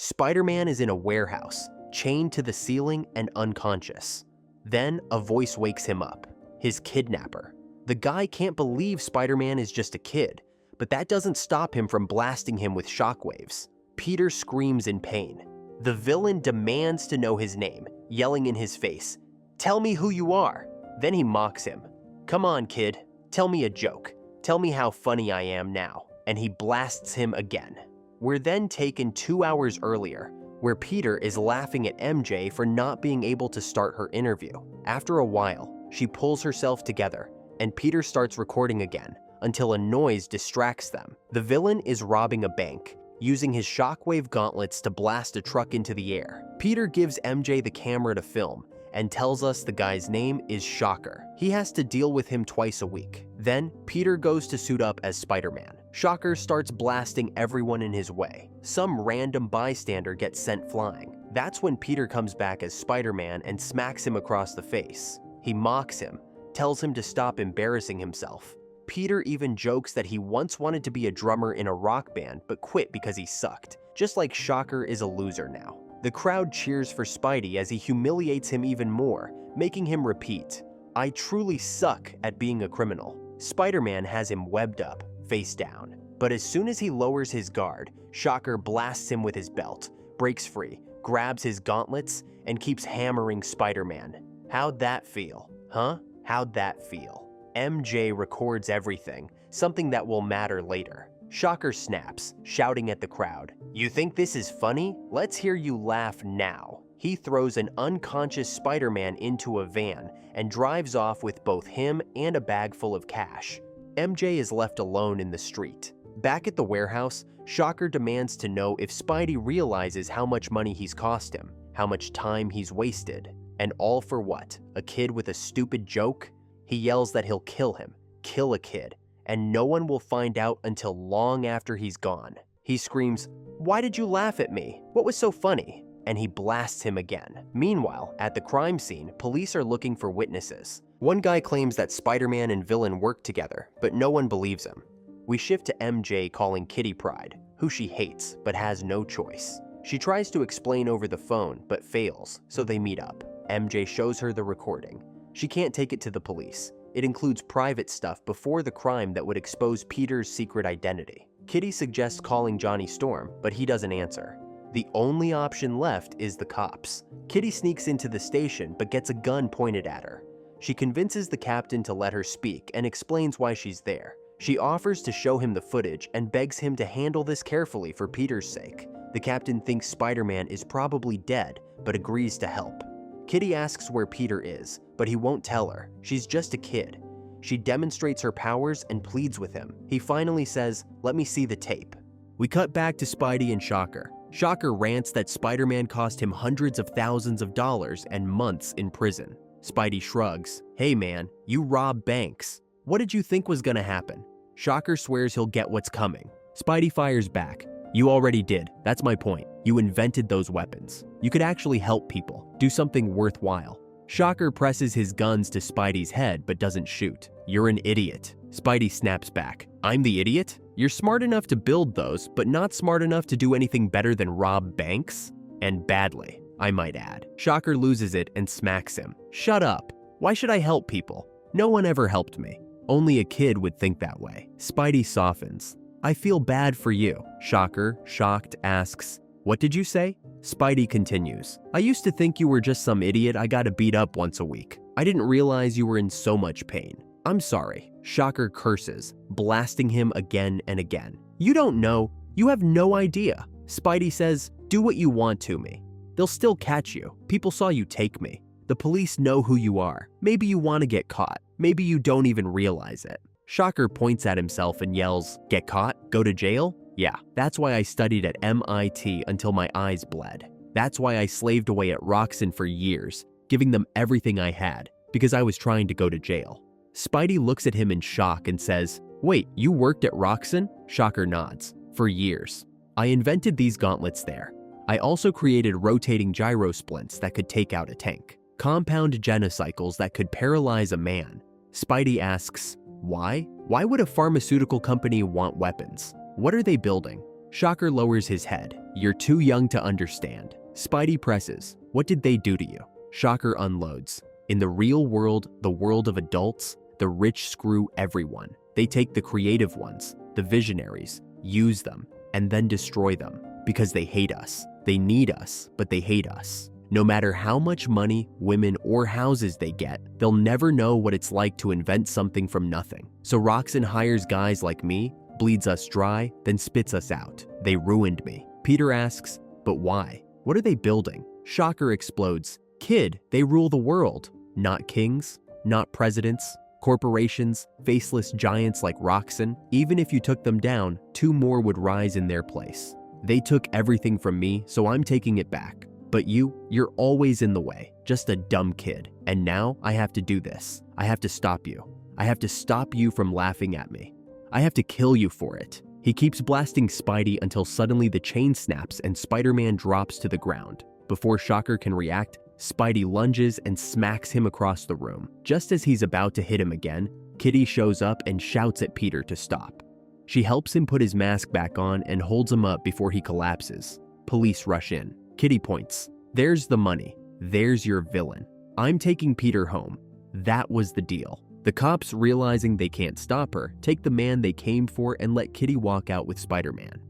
Spider-Man is in a warehouse, chained to the ceiling and unconscious. Then a voice wakes him up, his kidnapper. The guy can't believe Spider-Man is just a kid, but that doesn't stop him from blasting him with shockwaves. Peter screams in pain. The villain demands to know his name, yelling in his face, "Tell me who you are." Then he mocks him. "Come on, kid, tell me a joke. Tell me how funny I am now." And he blasts him again. We're then taken 2 hours earlier, where Peter is laughing at MJ for not being able to start her interview. After a while, she pulls herself together, and Peter starts recording again until a noise distracts them. The villain is robbing a bank, using his shockwave gauntlets to blast a truck into the air. Peter gives MJ the camera to film and tells us the guy's name is Shocker. He has to deal with him twice a week. Then, Peter goes to suit up as Spider-Man. Shocker starts blasting everyone in his way. Some random bystander gets sent flying. That's when Peter comes back as Spider-Man and smacks him across the face. He mocks him, tells him to stop embarrassing himself. Peter even jokes that he once wanted to be a drummer in a rock band but quit because he sucked, just like Shocker is a loser now. The crowd cheers for Spidey as he humiliates him even more, making him repeat, "I truly suck at being a criminal." Spider-Man has him webbed up, face down. But as soon as he lowers his guard, Shocker blasts him with his belt, breaks free, grabs his gauntlets, and keeps hammering Spider-Man. How'd that feel? Huh? How'd that feel? MJ records everything, something that will matter later. Shocker snaps, shouting at the crowd, "You think this is funny? Let's hear you laugh now." He throws an unconscious Spider-Man into a van and drives off with both him and a bag full of cash. MJ is left alone in the street. Back at the warehouse, Shocker demands to know if Spidey realizes how much money he's cost him, how much time he's wasted, and all for what? A kid with a stupid joke? He yells that he'll kill him, kill a kid, and no one will find out until long after he's gone. He screams, "Why did you laugh at me? What was so funny?" And he blasts him again. Meanwhile, at the crime scene, police are looking for witnesses. One guy claims that Spider-Man and villain worked together, but no one believes him. We shift to MJ calling Kitty Pryde, who she hates but has no choice. She tries to explain over the phone, but fails, so they meet up. MJ shows her the recording. She can't take it to the police. It includes private stuff before the crime that would expose Peter's secret identity. Kitty suggests calling Johnny Storm, but he doesn't answer. The only option left is the cops. Kitty sneaks into the station but gets a gun pointed at her. She convinces the captain to let her speak and explains why she's there. She offers to show him the footage and begs him to handle this carefully for Peter's sake. The captain thinks Spider-Man is probably dead, but agrees to help. Kitty asks where Peter is, but he won't tell her. She's just a kid. She demonstrates her powers and pleads with him. He finally says, "Let me see the tape." We cut back to Spidey and Shocker. Shocker rants that Spider-Man cost him hundreds of thousands of dollars and months in prison. Spidey shrugs. "Hey man, you rob banks. What did you think was gonna happen?" Shocker swears he'll get what's coming. Spidey fires back. "You already did. That's my point. You invented those weapons. You could actually help people, do something worthwhile." Shocker presses his guns to Spidey's head but doesn't shoot. "You're an idiot." Spidey snaps back. "I'm the idiot? You're smart enough to build those, but not smart enough to do anything better than rob banks? And badly, I might add." Shocker loses it and smacks him. "Shut up. Why should I help people? No one ever helped me. Only a kid would think that way." Spidey softens. "I feel bad for you." Shocker, shocked, asks, "What did you say?" Spidey continues, "I used to think you were just some idiot I gotta beat up once a week. I didn't realize you were in so much pain. I'm sorry." Shocker curses, blasting him again and again. "You don't know. You have no idea." Spidey says, "Do what you want to me. They'll still catch you. People saw you take me. The police know who you are. Maybe you want to get caught. Maybe you don't even realize it." Shocker points at himself and yells, "Get caught? Go to jail? Yeah, that's why I studied at MIT until my eyes bled. That's why I slaved away at Roxxon for years, giving them everything I had, because I was trying to go to jail." Spidey looks at him in shock and says, "Wait, you worked at Roxxon?" Shocker nods. "For years. I invented these gauntlets there. I also created rotating gyro splints that could take out a tank. Compound genocycles that could paralyze a man." Spidey asks, "Why? Why would a pharmaceutical company want weapons? What are they building?" Shocker lowers his head. You're too young to understand. Spidey presses. What did they do to you? Shocker unloads. In the real world, the world of adults, the rich screw everyone. They take the creative ones, the visionaries, use them, and then destroy them because they hate us. They need us, but they hate us. No matter how much money, women, or houses they get, they'll never know what it's like to invent something from nothing. So Roxxon hires guys like me, bleeds us dry, then spits us out. They ruined me. Peter asks, but why? What are they building? Shocker explodes. Kid, they rule the world. Not kings, not presidents, corporations, faceless giants like Roxxon. Even if you took them down, 2 more would rise in their place. They took everything from me, so I'm taking it back. But you're always in the way, just a dumb kid. And now I have to do this. I have to stop you. I have to stop you from laughing at me. I have to kill you for it. He keeps blasting Spidey until suddenly the chain snaps and Spider-Man drops to the ground. Before Shocker can react, Spidey lunges and smacks him across the room. Just as he's about to hit him again, Kitty shows up and shouts at Peter to stop. She helps him put his mask back on and holds him up before he collapses. Police rush in. Kitty points. There's the money. There's your villain. I'm taking Peter home. That was the deal. The cops, realizing they can't stop her, take the man they came for and let Kitty walk out with Spider-Man.